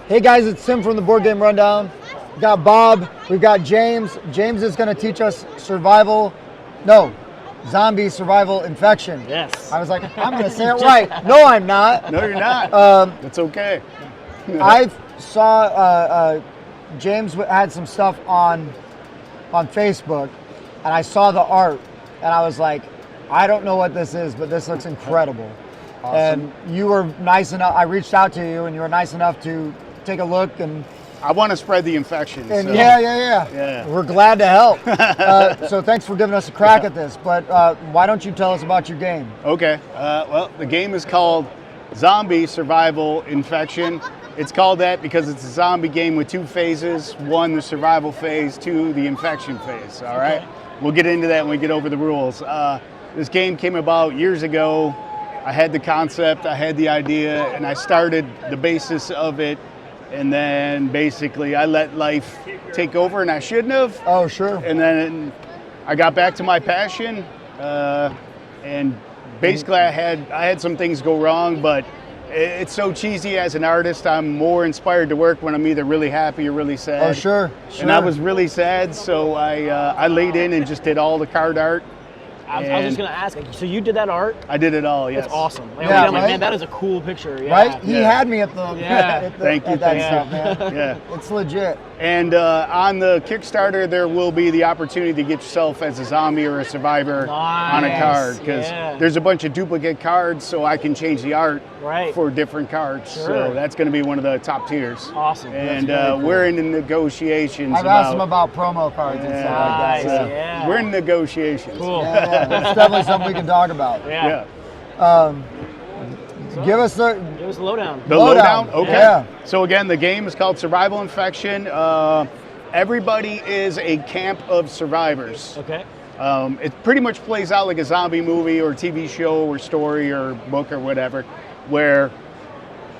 Hey guys, it's Tim from the Board Game Rundown. We've got Bob, we've got James. James is going to teach us zombie survival infection. Yes. I was like, I'm going to say it right. No, I'm not. No, you're not. That's okay. I saw James had some stuff on Facebook, and I saw the art, and I was like, I don't know what this is, but this looks incredible. Awesome. And you were nice enough. I reached out to you, and you were nice enough to take a look and. I want to spread the infection. And so. yeah. We're glad to help. So thanks for giving us a crack at this. But why don't you tell us about your game? Okay. Well, the game is called Zombie Survival Infection. It's called that because it's a zombie game with two phases. One, the survival phase. Two, the infection phase. All right. We'll get into that when we get over the rules. This game came about years ago. I had the concept, I had the idea, and I started the basis of it. And then basically I let life take over, and I shouldn't have. Oh, sure. And then I got back to my passion, and basically I had some things go wrong, but it's so cheesy as an artist. I'm more inspired to work when I'm either really happy or really sad. Oh, sure. And I was really sad, so I laid in and just did all the card art. I was just gonna ask. So you did that art? I did it all. Yes. That's awesome. Like, Yeah, I'm like, right? man, that is a cool picture. Yeah. Right? He had me at the. Yeah. Thank you. At that Thank stuff, man. Yeah. It's legit. And on the Kickstarter, there will be the opportunity to get yourself as a zombie or a survivor on a Nice. card, because there's a bunch of duplicate cards, so I can change the art for different cards. Sure. So that's going to be one of the top tiers. Awesome. And very cool. we're in the negotiations. I've asked him about promo cards and stuff like Nice. that. So. Yeah. We're in negotiations. Cool. Yeah, that's definitely something we can talk about. Yeah. Give us the. Give us a lowdown. The Lowdown. lowdown? Okay. Yeah. So again, the game is called Survival Infection. Everybody is a camp of survivors. Okay. It pretty much plays out like a zombie movie or TV show or story or book or whatever, where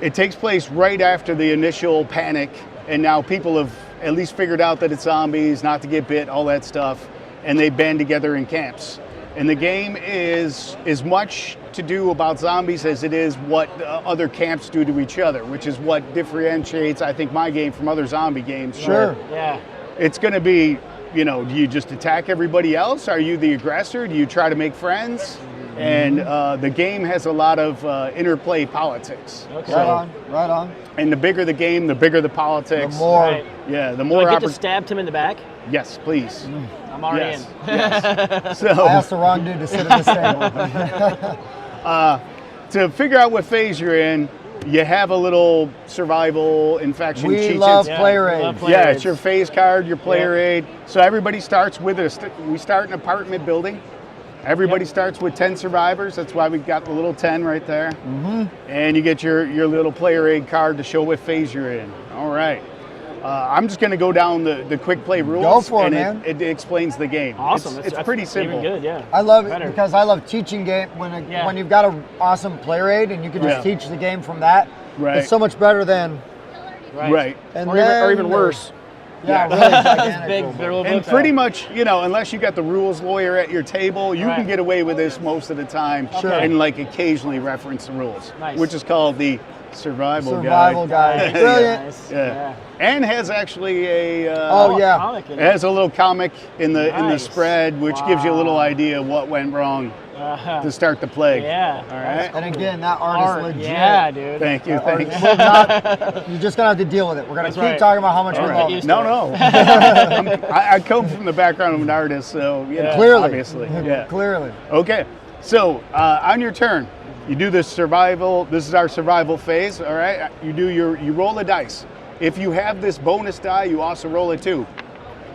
it takes place right after the initial panic, and now people have at least figured out that it's zombies, not to get bit, all that stuff, and they band together in camps. And the game is as much to do about zombies as it is what other camps do to each other, which is what differentiates, I think, my game from other zombie games. Sure. Yeah. It's going to be, do you just attack everybody else? Are you the aggressor? Do you try to make friends? And the game has a lot of interplay politics. Okay. Right on. And the bigger the game, the bigger the politics. The more. Right. Yeah, the Do more I get to stab Tim in the back? Yes, please. I'm already Yes. in. Yes. So I asked the wrong dude to sit at this table. to figure out what phase you're in, you have a little survival infection We cheat love sheet. player we aid. love player Yeah, aids. it's your phase card, your player aid. So everybody starts with we start in an apartment building. Everybody starts with 10 survivors. That's why we've got the little 10 right there. And you get your little player aid card to show what phase you're in. All right. I'm just going to go down the quick play rules. Go for it, and man. It explains the game. Awesome. It's That's pretty simple. Even good, yeah. I love it Better. because I love teaching game when you've got an awesome player aid and you can just teach the game from that. Right. It's so much better than. Right. And Or even worse. Yeah, Yeah. really Big, gigantic. big little And books pretty out. much, unless you got the rules lawyer at your table, you Right. can get away with this most of the time. Sure. And occasionally reference the rules, Nice. which is called the survival Survival guide. guide. Brilliant. Nice. Yeah. And has actually a Oh, yeah. Comic in it has a little comic in the Nice. spread, which gives you a little Wow. idea of what went wrong Uh-huh. to start the play. Yeah. All right. And again, that art, Art. is legit. Yeah, dude. Thank you. That art Thanks. will not- you're just gonna have to deal with it. We're gonna That's keep right. talking about how much All we right. love Get it. used No, to no. I come from the background of an artist, so Clearly, obviously, yeah. Clearly. Okay, so on your turn, you do this survival. This is our survival phase. All right, you roll the dice. If you have this bonus die, you also roll it too.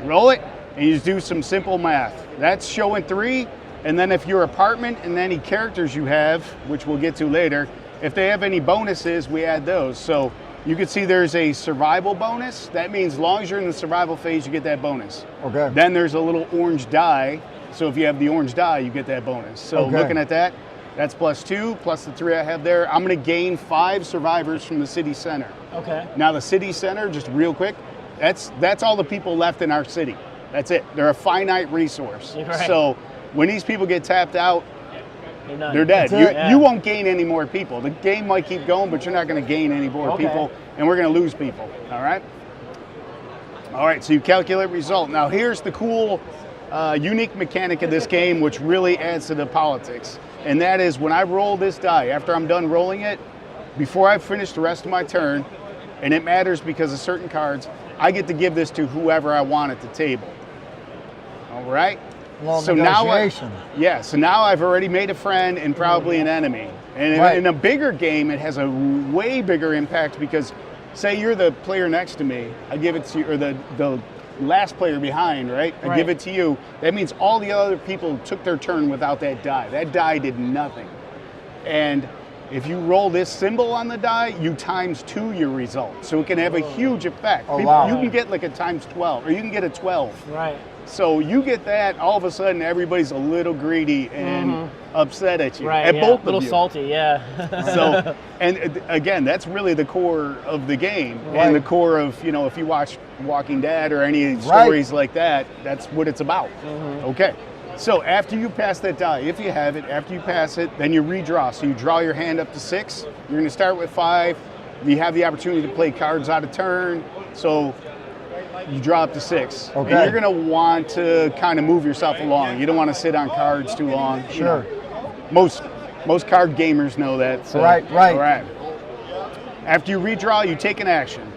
Roll it, and you just do some simple math. That's showing 3, and then if your apartment and any characters you have, which we'll get to later, if they have any bonuses, we add those. So you can see there's a survival bonus. That means as long as you're in the survival phase, you get that bonus. Okay. Then there's a little orange die. So if you have the orange die, you get that bonus. So Okay. looking at that, that's +2, plus the 3 I have there. I'm gonna gain 5 survivors from the city center. Okay. Now the city center, just real quick, that's all the people left in our city. That's it. They're a finite resource. Right. So when these people get tapped out, They're done. They're dead. That's You, it. Yeah. you won't gain any more people. The game might keep going, but you're not going to gain any more Okay. people, and we're going to lose people. All right? All right, so you calculate result. Now, here's the cool, unique mechanic of this game, which really adds to the politics. And that is when I roll this die, after I'm done rolling it, before I finish the rest of my turn, and it matters because of certain cards, I get to give this to whoever I want at the table. All right? Little now negotiation. so now I've already made a friend and probably an enemy. And in, Right. in a bigger game, it has a way bigger impact because, say you're the player next to me, I give it to you, or the last player behind, right? I Right. give it to you. That means all the other people took their turn without that die. That die did nothing. And if you roll this symbol on the die, you times 2 your result. So it can have a huge effect. Oh, wow. You can get like a times 12, or you can get a 12. Right. So you get that, all of a sudden everybody's a little greedy and upset at you. Right. At yeah. both A little of you. salty. Yeah. So, and again, that's really the core of the game, Right. and the core of, if you watch Walking Dead or any Right. stories like that, that's what it's about. Okay. So after you pass that die, if you have it, after you pass it, then you redraw. So you draw your hand up to 6. You're going to start with 5. You have the opportunity to play cards out of turn. So you draw up to 6. Okay. And you're going to want to kind of move yourself along. You don't want to sit on cards too long. Sure. Most card gamers know that. So, Right. All right. After you redraw, you take an action.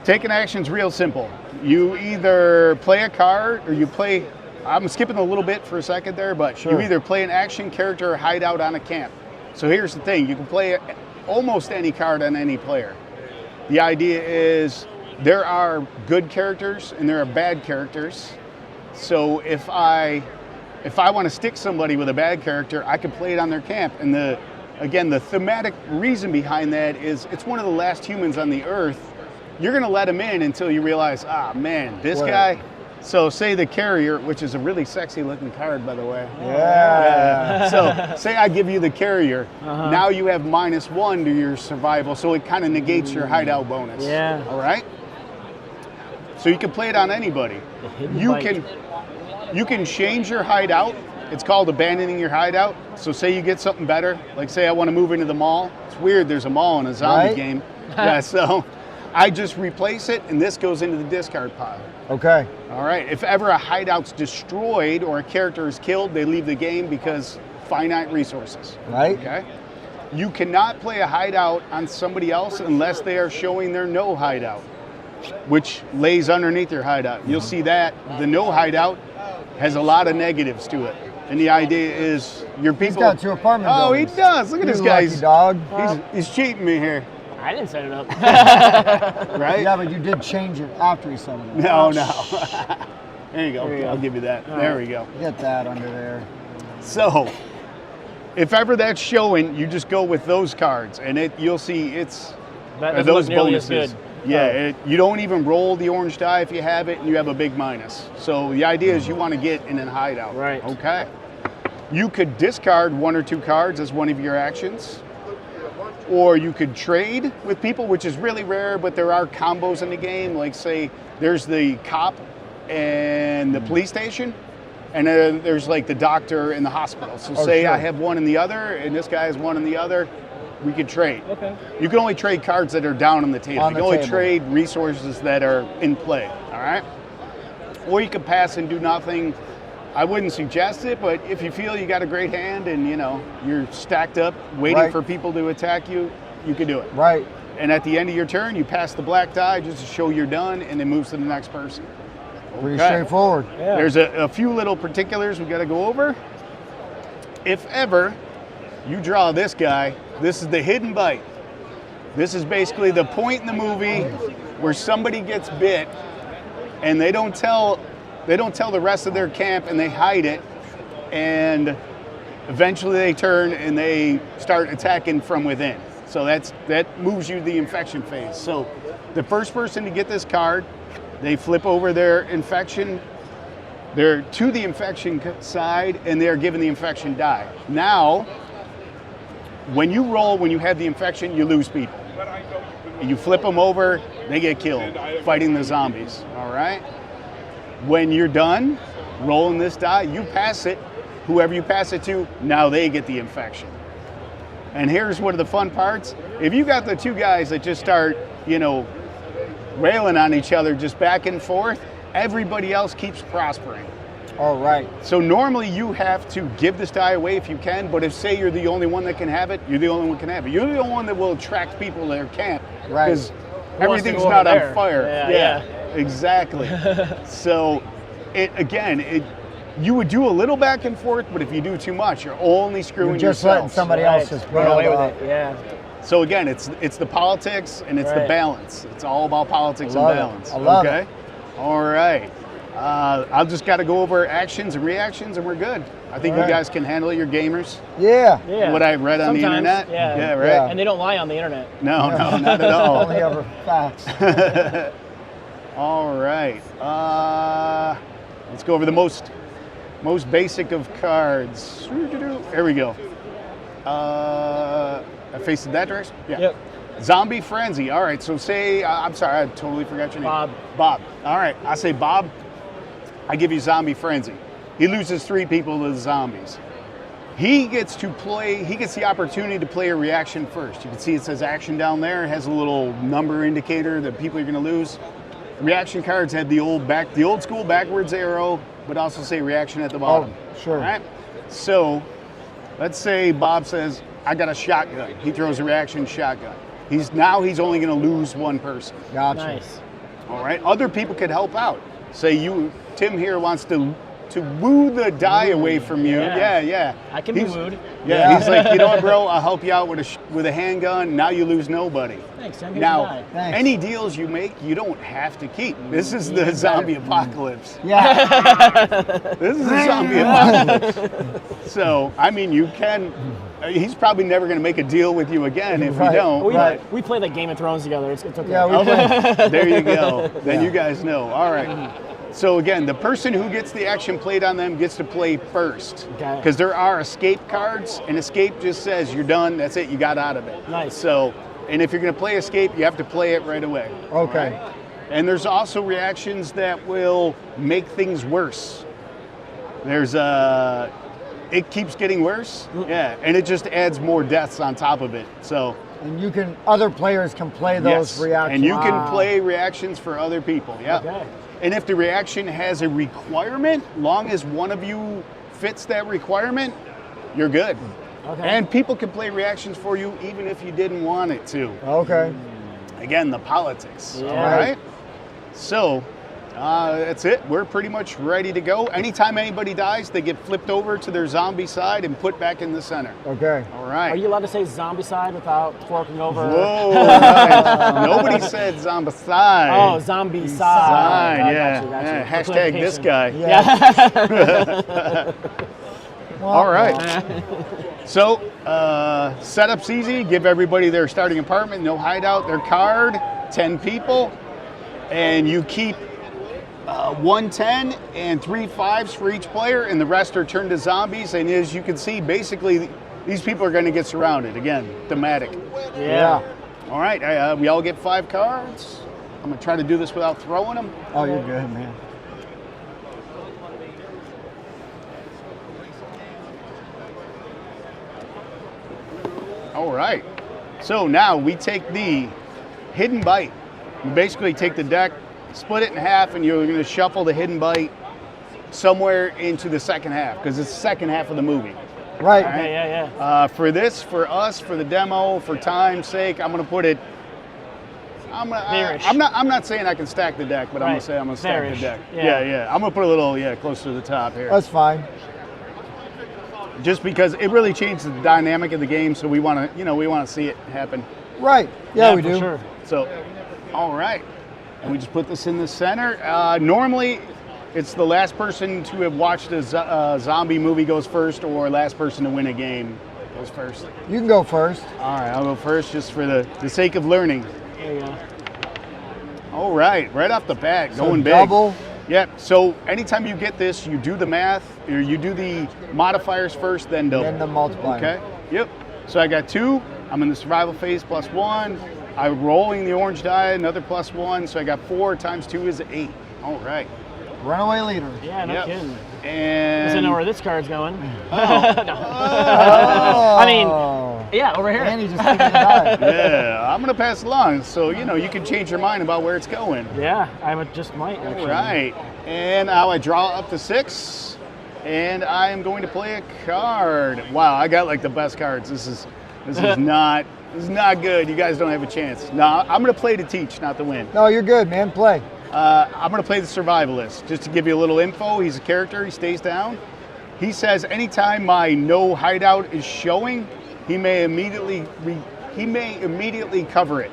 Taking action is real simple. You either play a card or you play. I'm skipping a little bit for a second there, but Sure. you either play an action character or hide out on a camp. So here's the thing: you can play almost any card on any player. The idea is there are good characters and there are bad characters. So if I want to stick somebody with a bad character, I can play it on their camp. And the thematic reason behind that is it's one of the last humans on the earth. You're going to let him in until you realize, man, this Right. guy. So say the carrier, which is a really sexy looking card, by the way. Yeah. So say I give you the carrier. Now you have -1 to your survival, so it kind of negates your hideout bonus. Yeah. All right. So you can play it on anybody. hidden You bite. can change your hideout. It's called abandoning your hideout. So say you get something better, like say I want to move into the mall. It's weird. There's a mall in a zombie Right. game. Yeah. So I just replace it, and this goes into the discard pile. Okay. All right. If ever a hideout's destroyed or a character is killed, they leave the game because finite resources. Right. Okay. You cannot play a hideout on somebody else unless they are showing their no hideout, which lays underneath your hideout. You'll see that the no hideout has a lot of negatives to it. And the idea is your people. He's got 2 apartment Oh, buildings. he does. Look at You this guy. lucky dog. He's cheating me here, I didn't set it up. right? Yeah, but you did change it after he summoned it. No. There you go. There you I'll go. give you that. All There right. we go. Get that under there. So, if ever that's showing, you just go with those cards, and you'll see it's That are doesn't those look nearly as bonuses. good. Yeah, you don't even roll the orange die if you have it, and you have a big minus. So the idea is you want to get in a hideout. Right. Okay. You could discard 1 or 2 cards as one of your actions, or you could trade with people, which is really rare, but there are combos in the game. Like say, there's the cop and the police station, and then there's like the doctor and the hospital. So Oh, say sure. I have one and the other, and this guy has one and the other, we could trade. Okay. You can only trade cards that are down on the table. On You the can only table. trade resources that are in play, all right? Or you could pass and do nothing. I wouldn't suggest it, but if you feel you got a great hand and you're stacked up waiting Right. for people to attack you, you can do it. Right. And at the end of your turn, you pass the black die just to show you're done, and it moves to the next person. Pretty Okay. straightforward. Yeah. There's a few little particulars we got to go over. If ever you draw this guy, this is the hidden bite. This is basically the point in the movie where somebody gets bit and they don't tell the rest of their camp and they hide it, and eventually they turn and they start attacking from within. So that moves you to the infection phase. So the first person to get this card, they flip over their infection. They're to the infection side, and they're given the infection die. Now, when you roll, when you have the infection, you lose people. And you flip them over, they get killed fighting the zombies. All right? When you're done rolling this die, you pass it, Whoever you pass it to, now they get the infection. And here's one of the fun parts. If you got the two guys that just start, railing on each other just back and forth, everybody else keeps prospering. All right. So normally you have to give this dye away if you can, but if say you're the only one that can have it, you're the only one that can have it. You're the only one that will attract people to their camp. Right. Because wants to everything's go not over on there. fire. Yeah. Exactly. So you would do a little back and forth, but if you do too much, you're only screwing You're just yourself. letting somebody Right. else just Run away build with up. it. Yeah. So again, it's the politics and it's the Right. balance. It's all about politics I and love it. balance. I love okay? it. All right. I've just got to go over actions and reactions and we're good. I think All right. you guys can handle it, your gamers. Yeah. Yeah. What I read on the Sometimes, internet. Yeah. right? Yeah. And they don't lie on the internet. No, not at all. Only ever facts. All right. Let's go over the most basic of cards. There we go. I faced it that direction? Yeah. Yep. Zombie Frenzy. All right, so say, I'm sorry, I totally forgot your name. Bob. Bob. All right, I say Bob, I give you Zombie Frenzy. He loses 3 people to the zombies. He gets the opportunity to play a reaction first. You can see it says action down there. It has a little number indicator that people are going to lose. Reaction cards have the old school backwards arrow, but also say reaction at the bottom. Oh, sure. All right? So, let's say Bob says, I got a shotgun. He throws a reaction shotgun. He's only going to lose 1 person. Gotcha. Nice. All right. Other people could help out. Say Tim here wants to woo the die away from you. Yeah. Yeah. I can be wooed. Yeah. He's like, you know what, bro? I'll help you out with a handgun. Now you lose nobody. Thanks, Tim. Here's Now, the die. Thanks. any deals you make, you don't have to keep. This is the zombie apocalypse. Yeah. This is a zombie apocalypse. So, I mean, you can. He's probably never going to make a deal with you again if Right. you don't. We play like Game of Thrones together. It's okay. Yeah, we Okay, there you go. Then Yeah. you guys know. All right. So again, the person who gets the action played on them gets to play first. Okay. Because there are escape cards, and escape just says you're done. That's it. You got out of it. Nice. So, and if you're going to play escape, you have to play it right away. Okay. All right? And there's also reactions that will make things worse. There's it keeps getting worse. Yeah, and it just adds more deaths on top of it. So. And other players can play those Yes, reactions. and you can Wow. play reactions for other people. Yeah. Okay. And if the reaction has a requirement, long as one of you fits that requirement, you're good. Okay. And people can play reactions for you even if you didn't want it to. Okay. Again, the politics. Yeah. All right. So that's it. We're pretty much ready to go. Anytime anybody dies, they get flipped over to their zombie side and put back in the center. Okay. All right. Are you allowed to say zombie side without forking over? Whoa, nice. Nobody said zombicide. Oh, zombie side. Side, Got yeah. you, got you. Yeah, For hashtag this clarification. guy. Yeah. All right. So, setup's easy. Give everybody their starting apartment, no hideout, their card, 10 people, and you keep 1 10 and 3 5s for each player, and the rest are turned to zombies. And as you can see, basically, these people are going to get surrounded. Again, thematic. Yeah. All right, we all get 5 cards. I'm going to try to do this without throwing them. Oh, you're good, man. All right. So now we take the hidden bite. You basically take the deck, split it in half, and you're going to shuffle the hidden bite somewhere into the second half because it's the second half of the movie. Right. Okay, yeah. For this, for us, for the demo, for time's sake, I'm going to put it. Fairish. I'm not saying I can stack the deck, but I'm going Right. to say I'm going to stack Fairish. the deck. Yeah. Yeah. I'm going to put a little closer to the top here. That's fine. Just because it really changes the dynamic of the game, so we want to see it happen. Right. Yeah, we for do. Sure. So, all right, and we just put this in the center. Normally, it's the last person to have watched a zombie movie goes first, or last person to win a game goes first. You can go first. All right, I'll go first just for the sake of learning. There you go. All right, right off the bat, So going big. double. Yep. So anytime you get this, you do the math, or you do the modifiers first, then double. Then the multiplier. Okay. Yep. So I got 2. I'm in the survival phase +1. I'm rolling the orange die, another +1. So I got 4 times 2 is 8. All right. Runaway leader. Yeah, no Yep. kidding. And Doesn't know where this card's going. Oh. No. Oh. I mean, yeah, over here. And he just kicked the die. yeah, I'm gonna pass it along, so you can change your mind about where it's going. Yeah, just might actually. All right, and now I draw up to 6, and I am going to play a card. Wow, I got like the best cards. This is not good. You guys don't have a chance. No, I'm gonna play to teach, not to win. No, you're good, man. Play. I'm gonna play the Survivalist. Just to give you a little info, he's a character. He stays down. He says anytime my no hideout is showing, he may immediately cover it.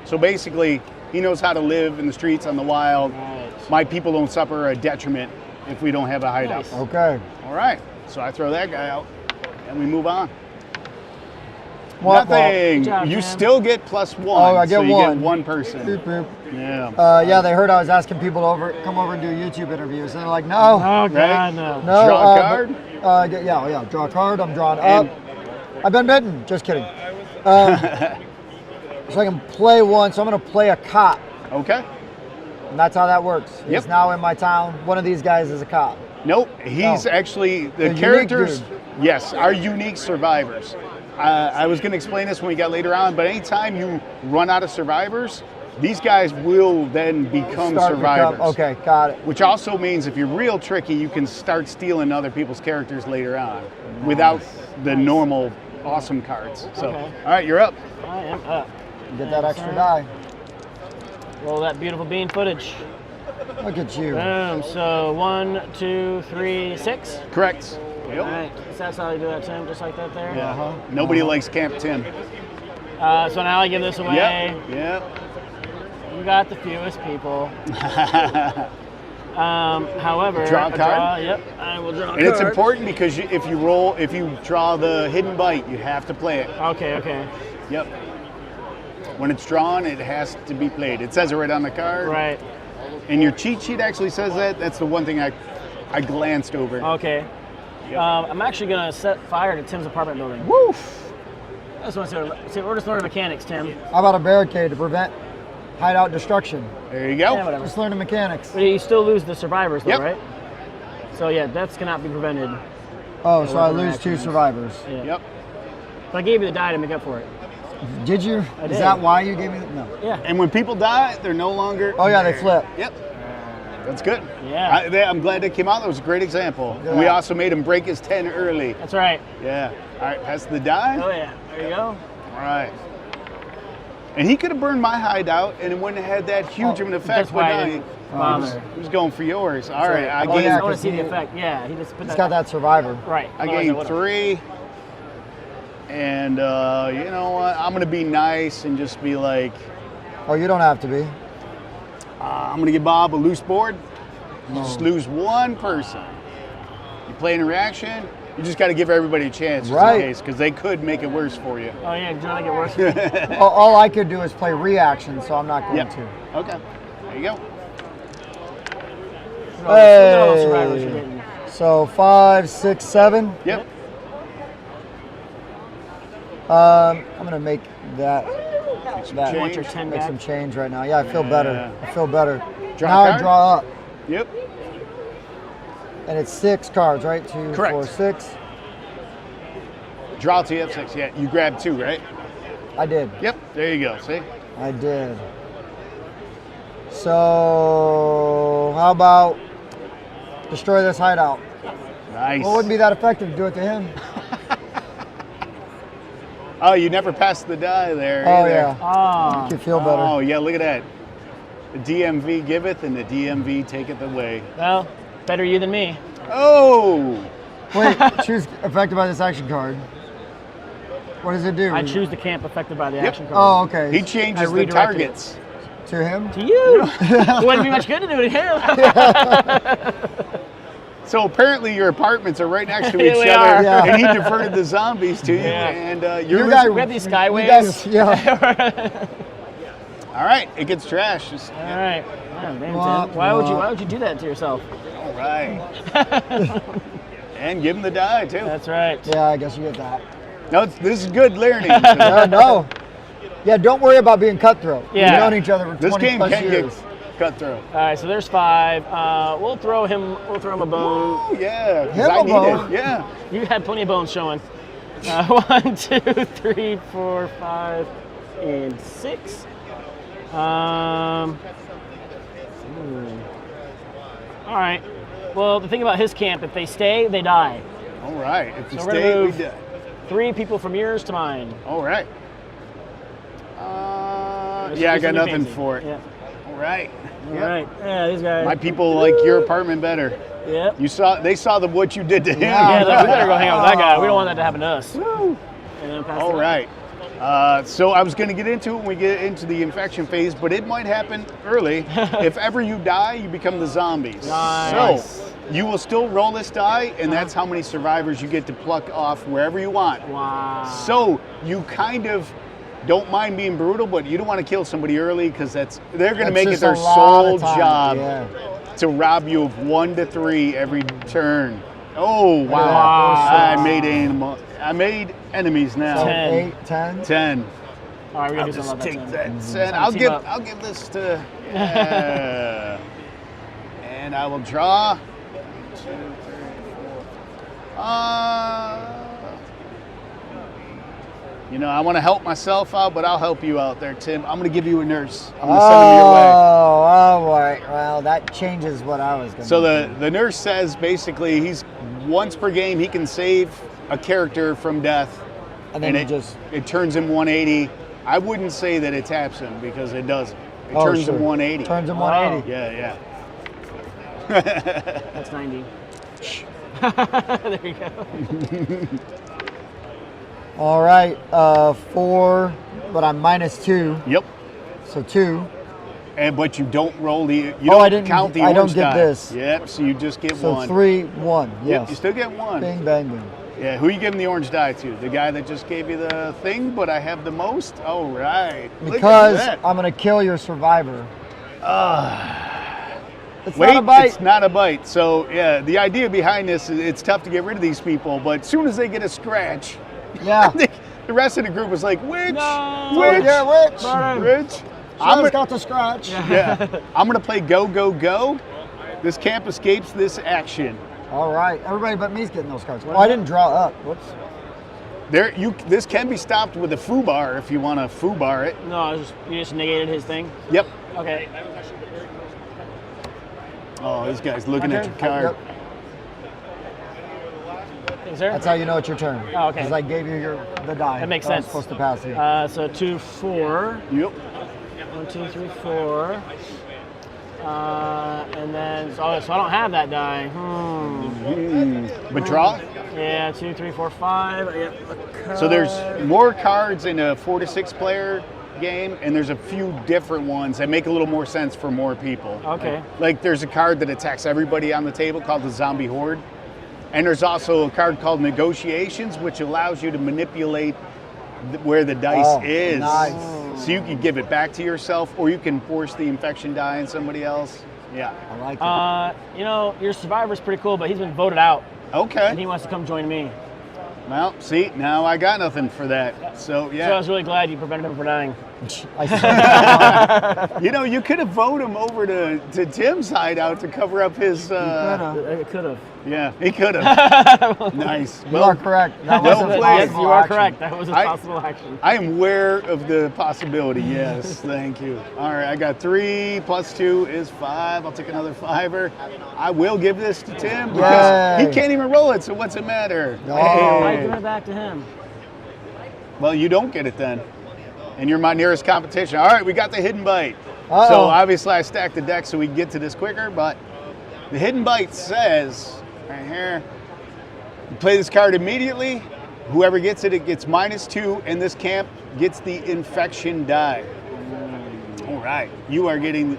So basically, he knows how to live in the streets on the wild. Right. My people don't suffer a detriment if we don't have a hideout. Nice. Okay. All right, so I throw that guy out, and we move on. What, Nothing. Good job, You Jim. still get +1. Oh, I get so you one. get one person. Boop, boop. Yeah. Yeah, they heard I was asking people to come over and do YouTube interviews, and they're like, no, Oh God, Right? no. no. Draw a card? Yeah. Draw a card. I'm drawing And- up. I've been bitten. Just kidding. So I can play one. So I'm going to play a cop, Okay. and that's how that works. He's Yep. now in my town. One of these guys is a cop. Nope. He's Oh. actually the unique characters. dude. Yes, are unique survivors. I was going to explain this when we got later on, but anytime you run out of survivors, these guys will then become Start the survivors. cup. Okay, got it. Which also means if you're real tricky, you can start stealing other people's characters later on without the normal awesome cards. So, Okay. all right, you're up. I am up. Get that extra die. Roll that beautiful bean footage. Look at you. Boom. So 1, 2, 3, 6. Correct. All Yep. right. So that's how you do that, Tim. Just like that there. Yeah. Nobody likes Camp Tim. So now I give this away. Yep. Yep. You got the fewest people. However, Draw a card? Yep. I will draw a And it's card. important because if you draw the hidden bite, you have to play it. Okay. Okay. Yep. When it's drawn, it has to be played. It says it right on the card. Right. And your cheat sheet actually says that. That's the one thing I glanced over. Okay. Yep. I'm actually gonna set fire to Tim's apartment building. Woof. I just want to see. We're just learning mechanics, Tim. How about a barricade to prevent hideout destruction? There you go. Yeah, whatever. Just learn the mechanics. But you still lose the survivors, though, Yep. right? So yeah, that's cannot be prevented. Oh, so I weapon lose 2 actions. survivors. Yeah. Yep. But I gave you the die to make up for it. Did you? I Is did. that why you gave me that? No. Yeah. And when people die, they're no longer. Oh yeah, they flip. Yep. That's good. Yeah. I'm glad that came out. That was a great example. Yeah. We also made him break his 10 early. That's right. Yeah. All right, pass the die. Oh yeah. There you go. All right. And he could have burned my hideout and it wouldn't have had that huge of an effect. That's why I but no, didn't he bother. was going for yours. All right. I Oh, gave, yeah, I want to 'cause see the he- effect. Yeah. He just put He's got that survivor. Right. I Otherwise gave would've. 3. And you know what? I'm going to be nice and just be like, Oh, you don't have to be. I'm going to give Bob a loose board. You just lose one person. You play in a reaction. You just got to give everybody a chance just Right. in case, because they could make it worse for you. Oh yeah. Trying to get worse. All I could do is play reaction, so I'm not going Yep. to. Okay. There you go. Look at all the survivors you're getting. So 5, 6, 7. Yep. I'm gonna make that. Change. Want your 10 Make back? some change right now. Yeah, I feel better. Yeah. I feel better. Draw a now I card? draw up, Yep. and it's 6 cards, right? 2, Correct. 4, 6. Draw till you have 6. Yeah. You grab 2, right? I did. Yep. There you go. See? I did. So how about destroy this hideout? Nice. Well, it wouldn't be that effective to do it to him. Oh, you never passed the die there. Oh either. yeah, Ah. make you feel better. Oh, yeah. Look at that. The DMV giveth and the DMV taketh away. Well, better you than me. Oh. Wait, choose affected by this action card. What does it do? I choose the camp affected by the Yep. action Oh, card. okay. He changes I the redirected targets. To him? To you. It wouldn't be much good to do it to him. So apparently your apartments are right next to Yeah, each we other, are. Yeah. and he diverted the zombies to you, Yeah. and You you're guys- losing. We have these You skyways. guys- yeah. All right, it gets trashed. Just- All right. Oh, damn, Tim. Womp Why would womp. you do that to yourself? All right. And give him the die too. That's right. Yeah, I guess you get that. No, this is good learning. No. Yeah, don't worry about being cutthroat. Yeah. We've known each other for This 20 game plus can years. Cutthroat. All right, so there's 5. We'll throw him a bone. Oh, yeah. 'cause Him I a need bone? it. Yeah. You had plenty of bones showing. 1, 2, 3, 4, 5, and 6. All right. Well, the thing about his camp, if they stay, they die. All right. If you So we're gonna stay, we move- die. 3 people from yours to mine. All right. This Yeah, I is got gonna be nothing fancy. for it. Yeah. All right. All Yep. right. Yeah, these guys. My people like your apartment better. Yep. They saw what you did to him. Yeah, look, we better go hang out with that guy. We don't want that to happen to us. Woo. And then pass All it on. right. So I was going to get into it when we get into the infection phase, but it might happen early. If ever you die, you become the zombies. Nice. So you will still roll this die, and that's how many survivors you get to pluck off wherever you want. Wow. So you kind of don't mind being brutal, but you don't want to kill somebody early because they're going to That's make it just their a lot sole of time, job yeah. to rob you of 1 to 3 every turn. Oh wow! Wow. I made enemies now. So 10. 8, 10. 10. All right, we're I'll gonna do just something take about that. that. 10. I'll give this to. And I will draw. 2, 3, 4. I want to help myself out, but I'll help you out there, Tim. I'm going to give you a nurse. I'm going to send him your way. Oh, boy. Well, that changes what I was going to So do. the nurse says basically he's once per game he can save a character from death, And then you it turns him 180. I wouldn't say that it taps him because it doesn't. It Oh, turns sure. him 180. Turns him Wow. 180. Yeah. That's 90. There you go. All right. 4, but I'm -2. Yep. So 2. But you don't roll the. You Oh, don't I didn't- count the I don't orange get die. this. Yep. So you just get So 1. 3, 1. Yep. Yes. You still get 1. Bing, bang, boom. Yeah. Who you giving the orange die to? The guy that just gave you the thing, but I have the most. All right. Look at Because that. I'm going to kill your survivor. It's Wait, not a bite. it's not a bite. So yeah, the idea behind this is it's tough to get rid of these people, but as soon as they get a scratch, Yeah. the rest of the group was like, "Witch, No. witch, Yeah, witch. witch." I'm I'm got the scratch. yeah, I'm gonna play go go go. This camp escapes this action. All right. Everybody but me's getting those cards. Oh, I didn't draw up. Whoops. This can be stopped with a foo bar if you want to foo bar it. No, you just negated his thing. Yep. Okay. Oh, this guy's looking at your Yep. card. Thanks, sir. That's how you know it's your turn. Oh, okay. Because I gave you the die. That makes I was sense. supposed to pass you. So 2, 4. Yep. 1, 2, 3, 4. And then, so I don't have that die. But draw. Yeah, 2, 3, 4, 5. Yep. So there's more cards in a 4 to 6 player game, and there's a few different ones that make a little more sense for more people. Okay. Like there's a card that attacks everybody on the table called the Zombie Horde, and there's also a card called Negotiations, which allows you to manipulate where the dice Oh, is. nice. So you can give it back to yourself, or you can force the infection die on somebody else. Yeah. I like it. Your survivor's pretty cool, but he's been voted out, and Okay. he wants to come join me. Well, see, now I got nothing for that. So So I yeah. was really glad you prevented him from dying. You could have voted him over to Tim's hideout to cover up his. It could have. Yeah, he could have. Nice. You are correct. That well wasn't a played. Yes, possible you are action. correct. That was a I- possible action. I am aware of the possibility. Yes, thank you. All right, I got 3 plus 2 is 5. I'll take another 5er. I will give this to Tim because Yay. he can't even roll it. So what's it matter? No. Why are you Hey. giving it back to him? Well, you don't get it then, and you're my nearest competition. All right, we got the hidden bite. Uh-oh. So obviously I stacked the deck so we can get to this quicker, but the hidden bite says right here, you play this card immediately. Whoever gets it, it gets -2, and this camp gets the infection die. All right, you are getting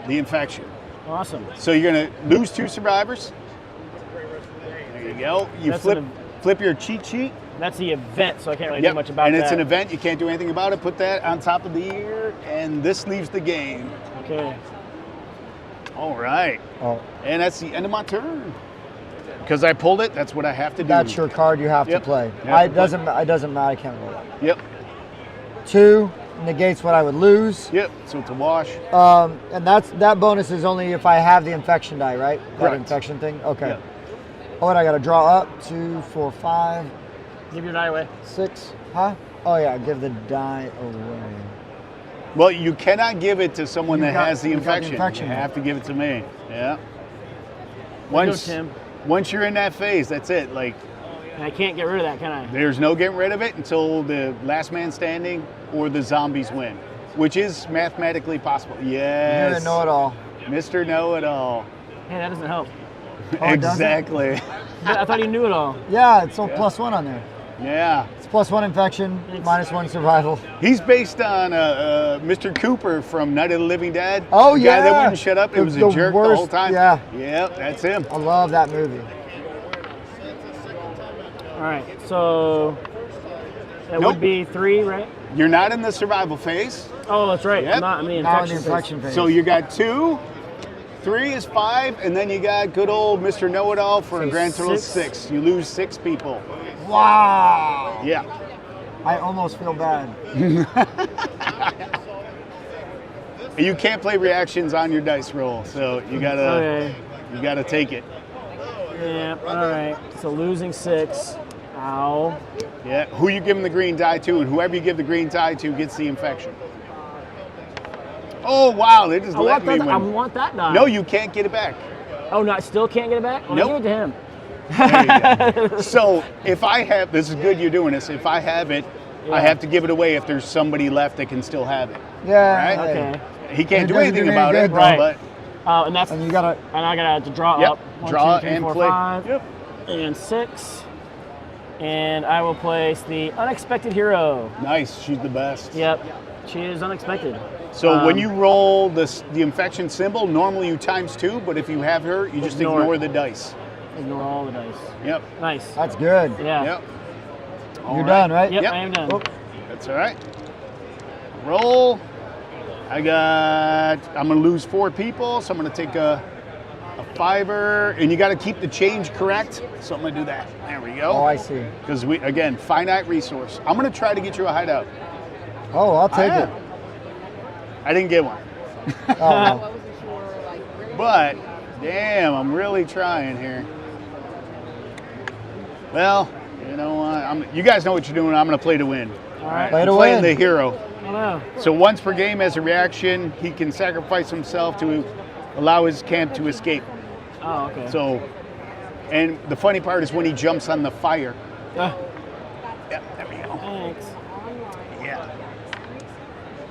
the infection. Awesome. So you're gonna lose 2 survivors. There you go. You That's flip your cheat sheet. That's the event, so I can't really Yep, do much about and that. it's an event. You can't do anything about it. Put that on top of the ear, and this leaves the game. Okay. All right, Oh, and that's the end of my turn. Because I pulled it, that's what I have to do. that's your card you have Yep. to play. You have to It doesn't matter. I can't roll it. Yep. 2, negates what I would lose. Yep. So it's a wash. And that bonus is only if I have the infection die, right? That Correct. infection thing? Okay. Yep. Oh, and I got to draw up 2, 4, 5, Give your die away. 6. Huh? Oh, yeah, give the die away. Well, you cannot give it to someone You that got- has the you got the infection. infection. You have to give it to me. Yeah. There you go, Once, Tim. once you're in that phase, that's it. Like, And I can't get rid of that, can I? there's no getting rid of it until the last man standing or the zombies win, which is mathematically possible. You're Yes. going to know it all. Mr. Know-It-All. Hey, that doesn't help. Oh, it doesn't? Exactly. I thought you knew it all. Yeah, it's all +1 on there. Yeah. It's +1 infection, -1 survival. He's based on Mr. Cooper from Night of the Living Dead. Oh, the guy that yeah. wouldn't shut up. It The- was a the jerk the worst- whole time. yeah. Yep, that's him. I love that movie. All right, so that Nope. would be 3, right? You're not in the survival phase. Oh, that's right. Yep. I'm not. I'm in the Now in the infection phase. infection phase. So you got 2, 3 is 5, and then you got good old Mr. Know-It-All for a So grand total of 6. 6. You lose 6 people. Wow. Yeah. I almost feel bad. You can't play reactions on your dice roll, so you gotta Okay. you gotta take it. Yeah. All right. So losing 6. Ow. Yeah. Who you giving the green die to, and whoever you give the green die to gets the infection. Oh wow! They just I let want me that. I win. want that die. No, you can't get it back. Oh no! I still can't get it back. Well, Nope. give it to him. There you go. So if I have, this is good you're doing this. If I have it, I Yeah. have to give it away if there's somebody left that can still have it. Yeah. Right? hey. Okay. He can't It do doesn't anything do any about it, good, though. but And that's And you got to. and I gotta have to draw Yep. up. 1, Draw 2, 3, and 4, play. 5, Yep. and 6. And I will place the unexpected hero. nice. She's the best. Yep. She is unexpected. So when Um, you roll the infection symbol, normally you ×2, but if you have her, you just Ignore ignore it. the dice. Ignore all the dice. Yep. Nice. That's good. Yeah. Yep. You're done, right? Yep, Yep. I am done. Oh, That's all right. Roll. I'm gonna lose 4 people, so I'm gonna take a 5er, and you gotta keep the change correct. So I'm gonna do that. There we oh, go. I see. Because we, again, finite resource. I'm gonna try to get you a hideout. Oh, I'll take I it. am. I didn't get one. Oh, well. But, damn, I'm really trying here. Well, you know what? You guys know what you're doing. I'm going to play to win. All right. Play I'm to playing win. the hero. I don't know. So once per game as a reaction, he can sacrifice himself to allow his camp to escape. Oh, okay. So, and the funny part is when he jumps on the fire. Uh, Yeah, there we go. thanks. Yeah.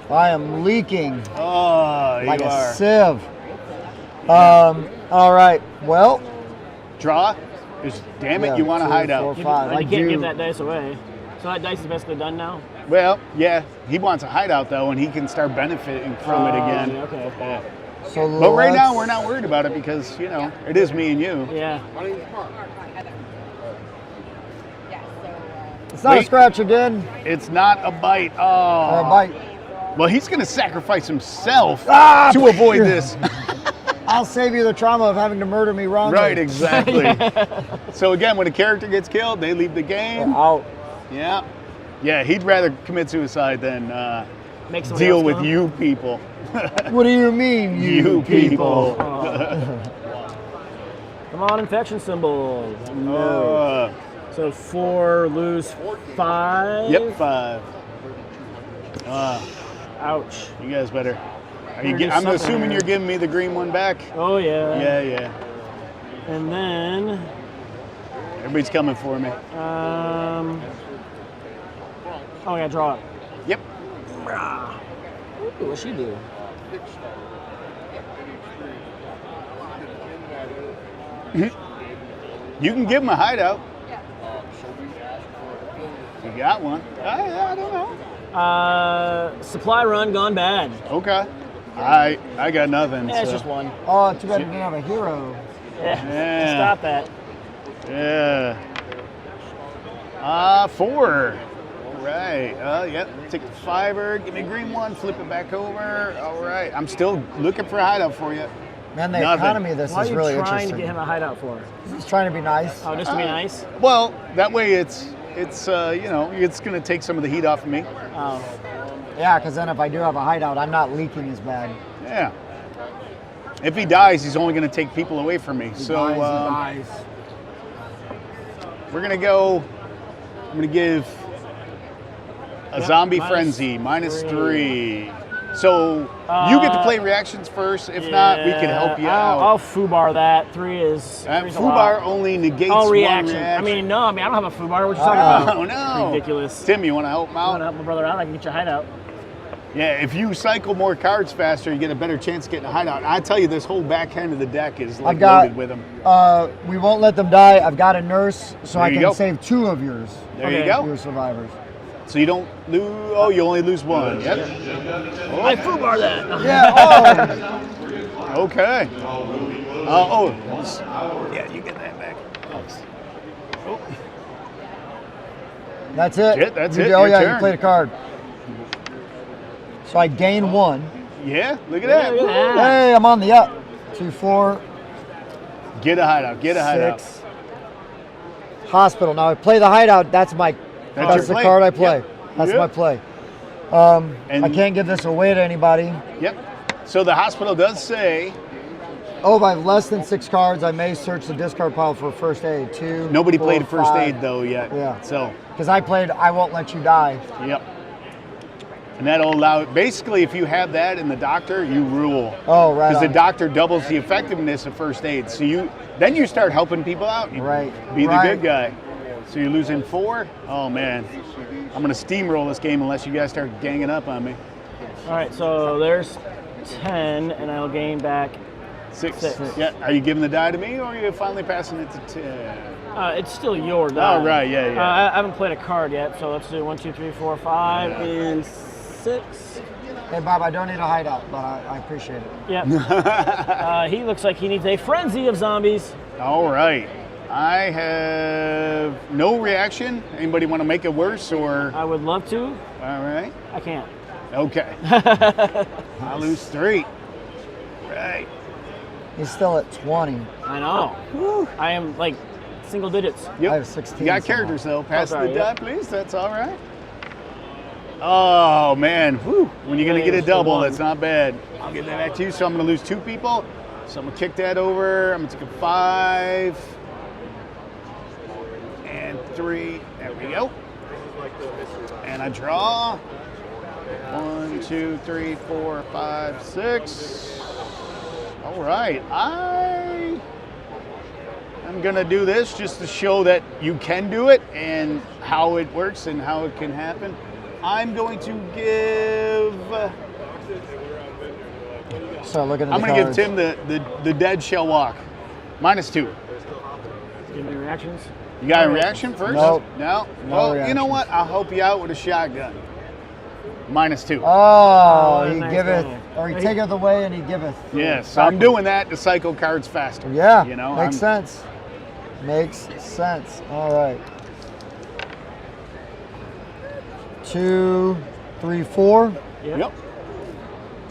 I am leaking Oh, like you a are. sieve. All right. Well, Draw. Just, damn it, Yeah, you want to 2, hide 4, out. 5. But I you can't do. give that dice away. So that dice is basically done now. Well, yeah, he wants a hideout though, and he can start benefiting from it again. Yeah, okay. Yeah. So But right now, let's- we're not worried about it because, you know, it is me and you. Yeah. It's not a Wait. scratch again. It's not a bite. Or Oh. a bite. Well, he's going to sacrifice himself Ah, to avoid this. I'll save you the trauma of having to murder me wrongly. Right, exactly. So again, when a character gets killed, they leave the game. Out. Yeah. Yeah, he'd rather commit suicide than Make somebody deal else with come. you people. What do you mean, You people. Come on, infection symbol. No. Uh, So 4, lose 5. yep, 5. Ouch. You guys better. Better do I'm something assuming here. you're giving me the green one back. Oh, yeah. Yeah, yeah. And then, Everybody's coming for me. oh, I gotta draw it. Yep. Ooh, what'd she do? You can give him a hideout. You got one. I don't know. Supply run gone bad. Okay. I got nothing. Yeah, it's so- just one. Oh, too bad you didn't have a hero. Yeah. Yeah. Stop that. Yeah. 4. All right. Yep. Take the 5er. Give me a green one. Flip it back over. All right. I'm still looking for a hideout for you. Man, the Nothing. economy of this Why are is you really trying to interesting. get him a hideout for? He's trying to be nice. Oh, just to be nice? Well, that way it's you know, it's gonna take some of the heat off of me. Oh. Yeah, because then if I do have a hideout, I'm not leaking as bad. Yeah. If he dies, he's only going to take people away from me. He So dies. we're going to go. I'm going to give a zombie minus frenzy -3. 3. So you get to play reactions first. If not, we can help you out. I'll foobar that. 3 is. three's a lot. Foobar only negates Oh, one reaction. reaction. I mean, I don't have a foobar. What you talking about? Oh no! Ridiculous. Tim, you want to help him I want out? to help my brother out. I can get your hideout. Yeah, if you cycle more cards faster, you get a better chance of getting a hideout. I tell you, this whole back end of the deck is like loaded with them. We won't let them die. I've got a nurse, so I There you can go. save 2 of yours. There you Okay. go. Your survivors. So you don't lose. Oh, you only lose 1. Yep. I foobar that. Yeah. Oh. Okay. Yeah, you get that back. Thanks. Oh. That's it. Shit, that's You it. do- Oh Your yeah, turn. you played a card. So I gain 1. Yeah, look at Yeah, that. look at that. Hey, I'm on the up. 2, 4, Get a hideout. Get a hideout. 6. Hospital. Now I play the hideout. That's your the play. card I play. Yep. That's Yep. my play. And I can't give this away to anybody. Yep. So the hospital does say Oh, if I have less than 6 cards, I may search the discard pile for first aid. 2. nobody 4, played first 5. aid though yet. Yeah. So, Because I played I Won't Let You Die. yep. And that'll allow. Basically, if you have that in the doctor, you rule. Oh, right. Because the on. doctor doubles the effectiveness of first aid. So then you start helping people out. You Right. Be the Right. good guy. So you're losing 4. Oh man, I'm gonna steamroll this game unless you guys start ganging up on me. All right, so there's 10, and I'll gain back. 6. Six. Yeah. Are you giving the die to me, or are you finally passing it to Tim? It's still your die. Oh, right, yeah, yeah. I haven't played a card yet, so let's do 1, 2, 3, 4, 5, and 6. Hey, Bob, I don't need a hideout, but I appreciate it. Yep. He looks like he needs a frenzy of zombies. All right. I have no reaction. Anybody want to make it worse, or? I would love to. All right. I can't. Okay. I lose 3. Right. He's still at 20. I know. I am like single digits. Yep. I have 16 You got somehow. characters though. Pass sorry, the yeah. die, please. That's all right. Oh man. Whew. When you're gonna get a Yeah, it's the double, one. that's not bad. I'll get that back to you. So I'm gonna lose 2 people. So I'm gonna kick that over. I'm gonna take a 5 and 3. There we go. And I draw. 1, 2, 3, 4, 5, 6. All right. I'm gonna do this just to show that you can do it and how it works and how it can happen. I'm going to give. So looking at I'm the gonna give cards. Tim the dead shall walk. -2. Give me reactions. You got a reaction first? Nope. No. No Well, you know reactions. what? I'll help you out with a shotgun. -2. Oh, he nice giveth, guy. or he taketh away and he giveth. Yes, so I'm doing that to cycle cards faster. Yeah, You know, makes sense. Makes sense. All right. 2, 3, 4. Yep.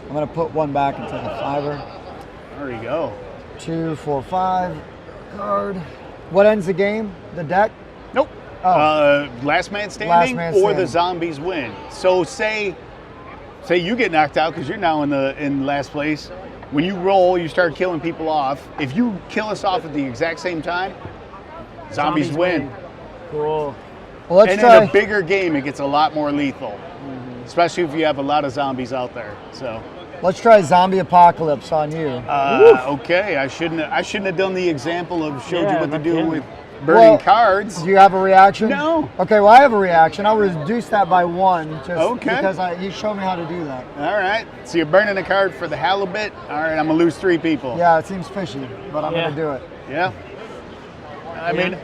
I'm gonna put 1 back and take a 5er. There you go. 2, 4, 5. Card. What ends the game? The deck? Nope. Oh. Last man standing, Last man or the standing. zombies win. So say you get knocked out because you're now in last place. When you roll, you start killing people off. If you kill us off at the exact same time, zombies win. Cool. Well, let's And try. in a bigger game, it gets a lot more lethal, especially if you have a lot of zombies out there. So, Let's try zombie apocalypse on you. okay, I shouldn't have done the example of showed you Yeah, what to no do kidding. with burning Well, cards. Do you have a reaction? No. Okay, well I have a reaction. I'll reduce that by 1 just Okay. because you showed me how to do that. All right, so you're burning a card for the halibut. All right, I'm gonna lose 3 people. Yeah, it seems fishy, but I'm Yeah. gonna do it. Yeah. I mean,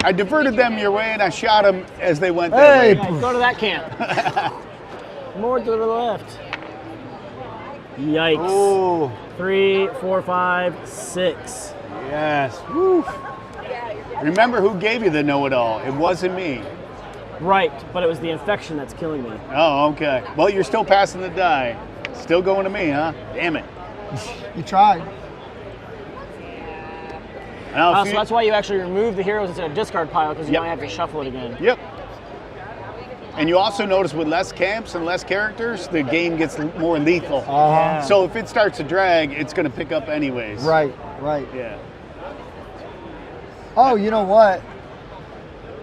I diverted them your way and I shot them as they went that Hey, way. Yeah, go to that camp. More to the left. Yikes. Oh, 3, 4, 5, 6. yes. Woo. Remember who gave you the know-it-all? It wasn't me. Right, but it was the infection that's killing me. Oh, okay. Well, you're still passing the die. Still going to me, huh? Damn it. You tried. Now, if So you- that's why you actually remove the heroes into a discard pile because you Yep. might have to shuffle it again. Yep. And you also notice with less camps and less characters, the game gets more lethal. Uh-huh. So if it starts to drag, it's going to pick up anyways. Right. Yeah. Oh, you know what?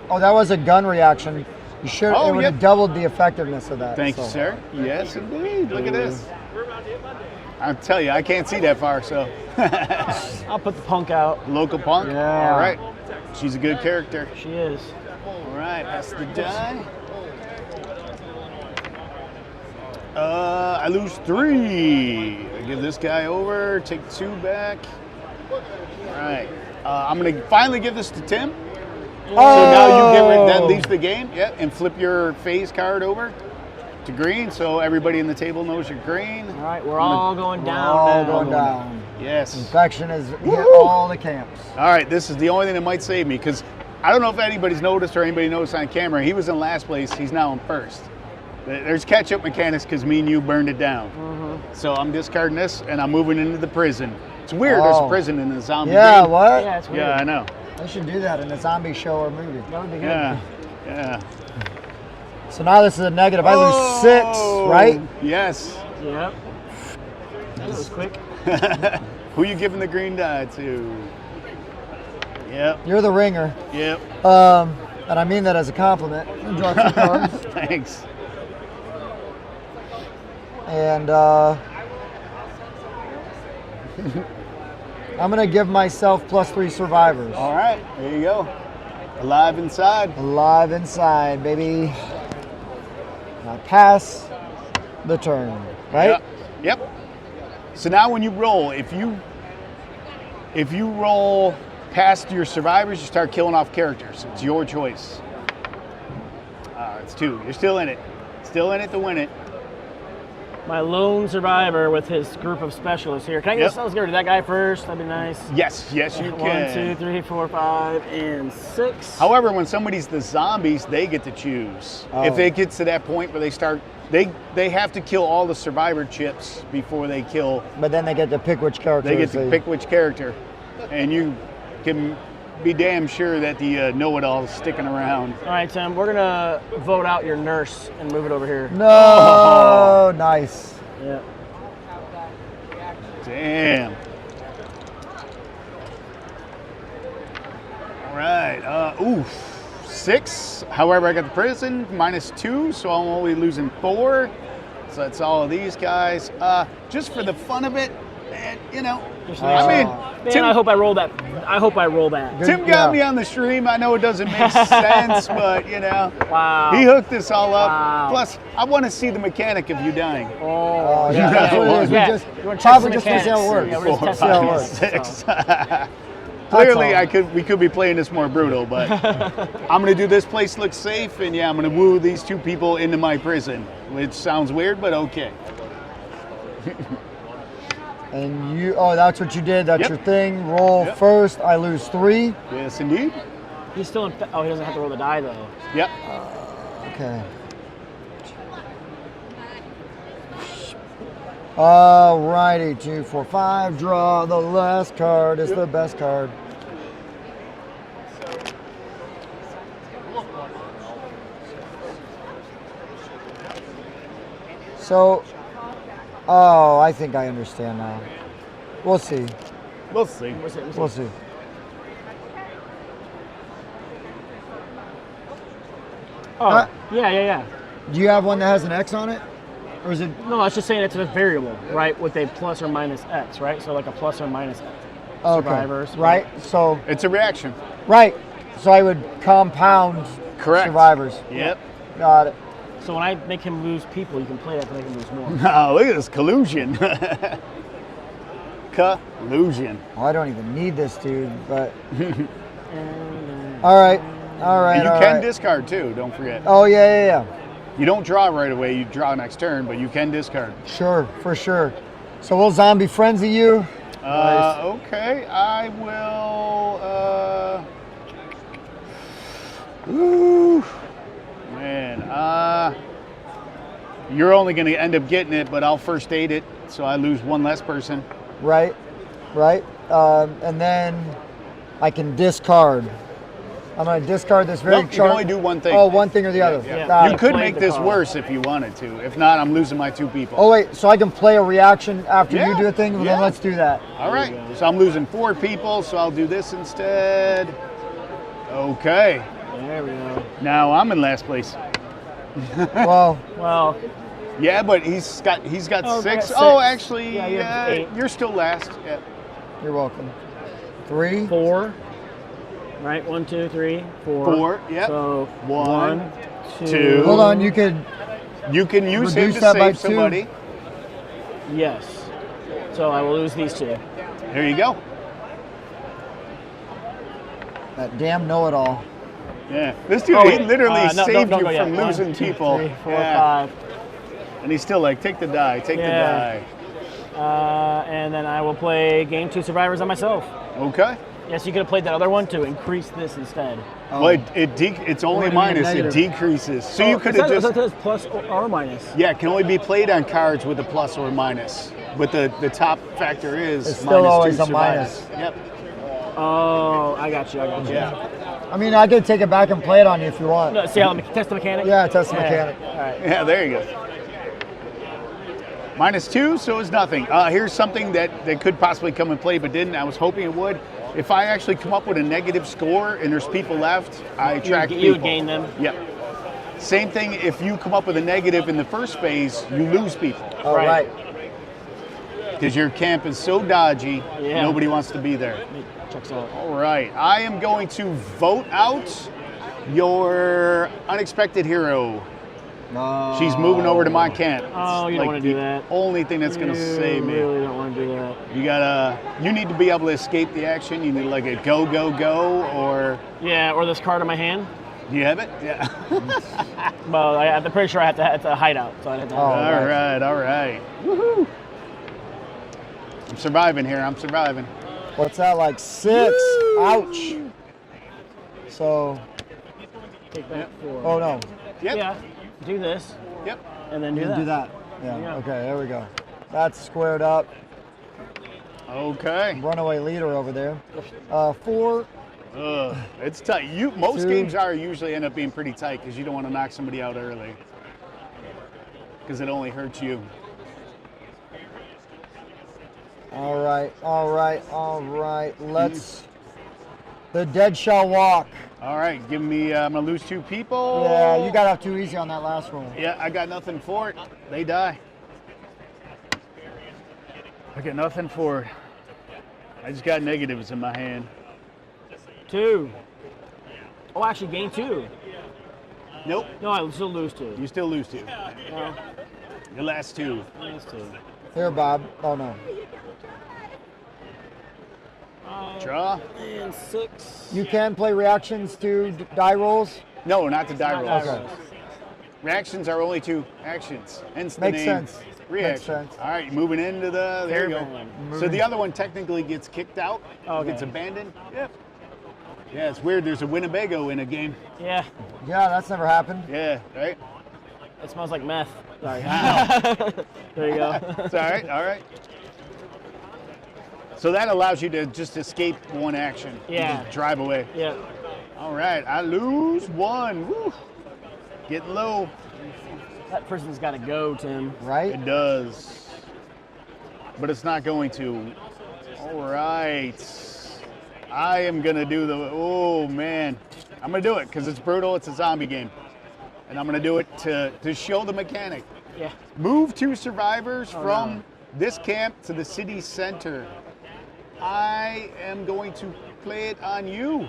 Oh, that was a gun reaction. You should. Oh, it would yep. have doubled the effectiveness of that. Thank you, so. sir. Yes, indeed. Look at this. I'll tell you, I can't see that far, so. I'll put the punk out. Local punk? Yeah. All right. She's a good character. She is. All right, that's the die. I lose 3. I give this guy over, take 2 back. All right. I'm going to finally give this to Tim. So now you get rid, that leaves the game. Yep, and flip your phase card over to green, so everybody in the table knows you're green. All right, we're all going down. All now. going down. Yes. Infection has hit Woo-hoo. all the camps. All right, this is the only thing that might save me, because I don't know if anybody's noticed or anybody noticed on camera. He was in last place. He's now in first. There's catch-up mechanics because me and you burned it down. So I'm discarding this, and I'm moving into the prison. It's weird. There's a Oh. prison in the zombie Yeah, game. what? Yeah, it's weird. Yeah, I know. They should do that in a zombie show or movie. That would be good. Yeah, yeah. So now this is a negative. I lose 6, right? Yes. Yep. That was quick. Who you giving the green die to? Yep, You're the ringer. yep. And I mean that as a compliment. Draw 2 cards. Thanks. And I'm going to give myself +3 survivors. All right, there you go. Alive inside. Alive inside, baby. I pass the turn, right? Yep. Yep. So now when you roll, if you roll past your survivors, you start killing off characters. It's your choice. It's 2. You're still in it. Still in it to win it. My lone survivor with his group of specialists here. Can I Yep. let's go to that guy first? That'd be nice. Yes, yes, you 1, can. 2, 3, 4, 5, and 6. However, when somebody's the zombies, they get to choose. Oh. If it gets to that point where they start, they have to kill all the survivor chips before they kill. But then they get to pick which character. They get to pick which character, and you can be damn sure that the know-it-all is sticking around. All right, Tim, we're going to vote out your nurse and move it over here. No, nice. Yeah. Damn. All right. Oof. 6. However, I got the prison -2, so I'm only losing 4. So that's all of these guys. Just for the fun of it, and you know, I mean, Man, Tim, I hope I roll that. I hope I roll that. Good. Tim got Yeah. me on the stream. I know it doesn't make sense, but you know, Wow. he hooked this all up. Wow. Plus, I want to see the mechanic of you dying. Oh, Yeah, that's what it is. Yeah. We just, You wanna check probably some just to see how it works. mechanics. Yeah, we're just 4, testing how it 5, works. 6. Clearly, all. we could be playing this more brutal, but I'm gonna do this place look safe, and yeah, I'm gonna woo these 2 people into my prison, which sounds weird, but okay. And you, oh, that's what you did. That's Yep. your thing. Roll Yep. first. I lose 3. Yes, indeed. He's still in. Oh, he doesn't have to roll the die though. Yep. Okay. Alrighty, 2, 4, 5. Draw the last card. It's the best card. So, oh, I think I understand now. We'll see. We'll see. We'll see. Oh, yeah. Do you have one that has an X on it? Or is it? No, I was just saying it's a variable, right? With a plus or minus X, right? So like a plus or minus X. Okay. Survivors. Right? So, It's a reaction. right. So I would compound Correct. survivors. Yep. Got it. So when I make him lose people, you can play that to make him lose more. Oh, look at this collusion. Collusion. Oh, I don't even need this dude, but. All right. All right. And you all can right. discard too, don't forget. Oh, yeah. You don't draw right away, you draw next turn, but you can discard. Sure, for sure. So we'll zombie frenzy you. Okay, I will. Ooh, man. You're only going to end up getting it, but I'll first aid it, so I lose 1 less person. Right. And then I can discard. I'm going to discard this very Nope, you can chart. only do one thing. Oh, one thing or the other. Yeah. Ah. You could played make the this card. worse if you wanted to. If not, I'm losing my 2 people. Oh, wait. So I can play a reaction after Yeah, you do a thing? Well, yeah. then let's do that. All right. So I'm losing 4 people, so I'll do this instead. Okay. There we go. Now I'm in last place. Well, Well, Yeah, but he's got Oh, 6. got 6. Oh, actually, Yeah, you have 8. you're still last. Yeah. you're welcome. 3. 4. Right? 1, 2, 3, 4. 4, yep. So 1, 1, 2. 2. Hold on. You could. You can use him Reduce to that by save 2. somebody. Yes. So I will lose these 2. There you go. That damn know-it-all. Yeah. This dude, Oh, he literally no, saved don't you go yet. from 1, losing 2, people. 3, 4, Yeah. 5. And he's still like, take the die, take Yeah. the die. And then I will play game 2 survivors on myself. Okay. Yes, you could have played that other one to increase this instead. Oh. Well, it's only Or minus. It negative. decreases. So you could have It just. says plus or minus. Yeah, it can only be played on cards with a plus or minus. But the top factor is It's still -2 always a survivors. minus. Yep. Oh, I got you. Yeah. I mean, I could take it back and play it on you if you want. No, see how test the mechanic? Yeah, test the mechanic. All right. Yeah, there you go. -2, so it's nothing. Here's something that could possibly come and play, but didn't. I was hoping it would. If I actually come up with a negative score and there's people left, I attract You would people. gain them. Yep. Same thing. If you come up with a negative in the first phase, you lose people All Right. right. because your camp is so dodgy. Yeah. Nobody wants to be there. Checks out. All right, I am going to vote out your unexpected hero. No. She's moving over to my camp. Oh, you don't wanna do that. Only thing that's gonna save me. You really don't want to do that. You need to be able to escape the action. You need like a go, go, go, or Yeah, or this card in my hand. do you have it? Yeah. Well, I'm pretty sure I have to. It's a hideout, so I have to. Oh. All right, all right. Woohoo! I'm surviving here. I'm surviving. What's that, like 6? Ouch. So, Take that 4. oh no. Yep. Yeah. Do this, Yep. and then You do can that. do that. Yeah. Yeah. Okay, there we go. That's squared up. Okay. Runaway leader over there. 4. It's tight. Most 2. games usually end up being pretty tight because you don't want to knock somebody out early because it only hurts you. All right, all right, all right. Let's. The dead shall walk. All right, give me. I'm gonna lose 2 people. Yeah, you got off too easy on that last roll. Yeah, I got nothing for it. They die. I got nothing for it. I just got negatives in my hand. 2. Oh, actually, gain 2. Nope. No, I still lose 2. You still lose 2. No, Your last 2. lose 2. Here, Bob. Oh no. Draw. And 6. You can play reactions to die rolls. No, not the die Not rolls. die Okay. rolls. Reactions are only 2 actions. Hence the Makes name. sense. Reaction. Makes sense. All right, moving into the. There you go. Caravan. So the other one technically gets kicked out. Okay. Gets abandoned. Yep. Yeah, it's weird. There's a Winnebago in a game. Yeah, Yeah, that's never happened. Yeah, right. it smells like meth. Sorry. Wow. There you go. It's all right. All right. So that allows you to just escape one action. You Yeah. just drive away. Yeah. All right. I lose 1. Woo. Getting low. That person's got to go, Tim. Right? It does. But it's not going to. All right. I am going to do the. Oh, man. I'm going to do it because it's brutal. It's a zombie game. And I'm going to do it to show the mechanic. Yeah. Move 2 survivors Oh, from no. this camp to the city center. I am going to play it on you.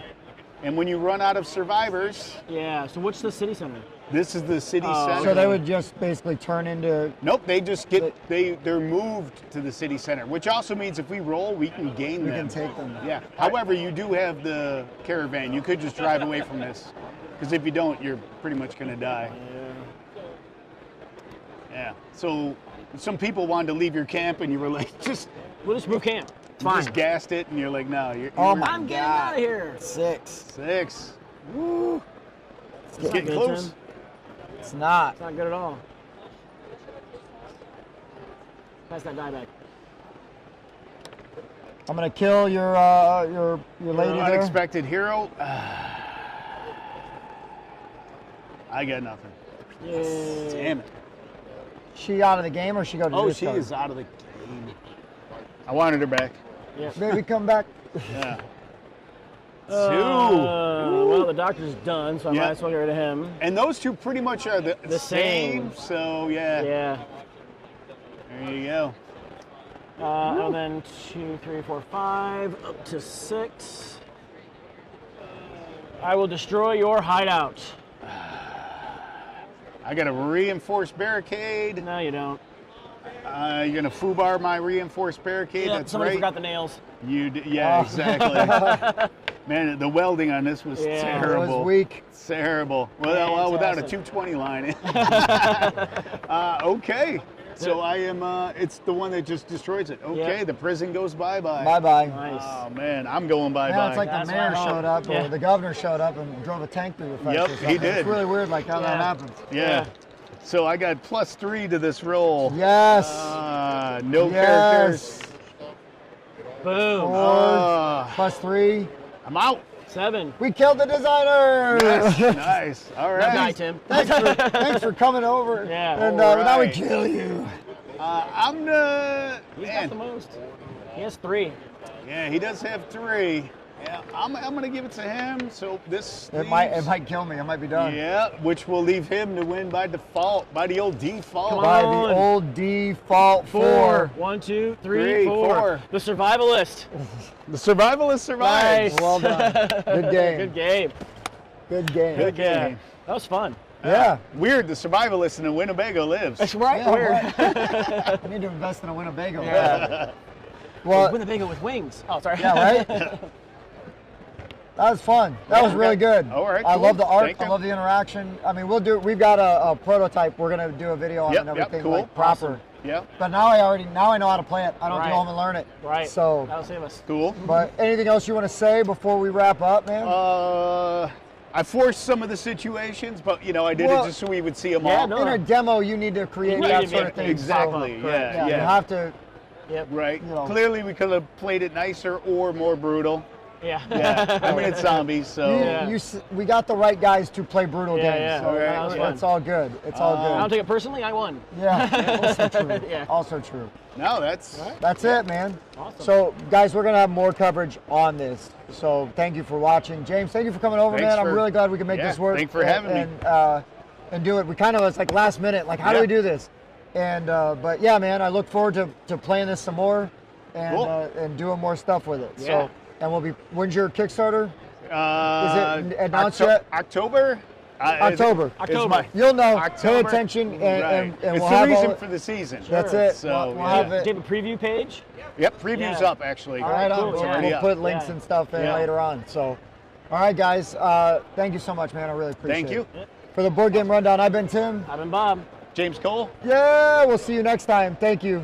And when you run out of survivors, Yeah. So what's the city center? this is the city Oh, center. So they would just basically turn into. Nope, they just get they're moved to the city center, which also means if we roll, we can gain We them. can take them. Yeah. However, you do have the caravan. You could just drive away from this, because if you don't, you're pretty much gonna die. Yeah. So some people wanted to leave your camp, and you were like, We'll just move camp. It's you fine. just gassed it, and you're like, no, you're. Oh you're my I'm getting God. out of here. 6. 6. Woo. It's not getting good, close. Tim. It's not. It's not good at all. Pass that die back. I'm gonna kill your lady there. Unexpected hero. I got nothing. Yay. Damn it. She out of the game or she go to Oh, this she card? is out of the game. I wanted her back. Yep. Baby, come back. Yeah. Well, the doctor's done, so I Yeah. might as well get rid of him. And those two pretty much are the same. So, yeah. Yeah. There you go. And then 2, 3, 4, 5, up to 6. I will destroy your hideout. I got a reinforced barricade. No, you don't. You're going to foobar my reinforced barricade. Yeah, That's somebody right. forgot the nails. Yeah, exactly. Man, the welding on this was Yeah. It was terrible. It was weak. It's terrible. Well, without a Fantastic. 220 line. Okay. So I am, it's the one that just destroys it. Okay, Yeah. the prison goes bye-bye. Bye-bye. Nice. Oh, man, I'm going bye-bye. Yeah, it's like That's the mayor what I showed hope. up Yeah. or the governor showed up and drove a tank through your face. Yep, or he something. did. It's really weird like how that Yeah. happens. Yeah. So I got +3 to this roll. Yes. No characters. Yes. Boom. Uh, +3. I'm out. 7. We killed the designer. Yes, nice. All Good guy, right. Tim. Thanks for coming over. Yeah. And All now we right. kill you. I'm the He's got the man. most. He has 3. Yeah, he does have 3. Yeah, I'm gonna give it to him. So this It might leaves- kill me. I might be done. Yeah, which will leave him to win by default, by the old default. Come By on. the old default 4. 4. 1, 2, 3, Three, 4. four. The survivalist. The survivalist survives. Nice. Well done. Good game. Good game. Good game. Good Yeah. game. That was fun. Yeah. Weird, the survivalist in Winnebago lives. That's right. Yeah, Weird. right. I need to invest in a Winnebago. Yeah. Well, Winnebago with wings. Oh, sorry. yeah, right? That was fun. That was really good. All right, I cool. love the art. Thank I you. love the interaction. I mean, we've got a prototype. We're gonna do a video on it and Yep, everything cool. like proper. Awesome. Yep, But now I know how to play it. I don't Right. go home and learn it. Right. So, That'll save us. cool. but anything else you want to say before we wrap up, man? I forced some of the situations, but I did Well, it just so we would see them yeah, all. no. In a demo, you need to create You that need to sort be- of thing. Exactly. So, Yeah, You yeah. have to. Yep. Right. You know. Clearly, we could have played it nicer or more brutal. Yeah. Yeah. I mean, it's zombies, so. Yeah. We got the right guys to play brutal Yeah, games. yeah. So That was fun. it's all good. It's all I don't good. take it personally. I won. Yeah. Also true. Yeah. Also true. No, that's. That's it, man. Awesome. So, guys, we're gonna have more coverage on this. So, thank you for watching, James. Thank you for coming over, Thanks man. for- I'm really glad we could make Yeah, this work. thanks for having me. And do it. We kind of was like last minute, like how do Yeah. we do this? And but yeah, man, I look forward to playing this some more and Cool. and doing more stuff with it. Yeah. So, and we'll be. When's your Kickstarter? Is it announced yet? October? October. October. You'll know. October. Pay attention, and, Right. and it's we'll the have reason all. for the season. That's it. So, We'll yeah. have it. Do you have a preview page? Yep, preview's Yeah. up actually. All right, Cool, on. yeah. So Already we'll up. put links Yeah. and stuff in Yeah. later on. So, all right, guys. Thank you so much, man. I really appreciate Thank you. it. For the Board Game Rundown, I've been Tim. I've been Bob. James Cole. Yeah, we'll see you next time. Thank you.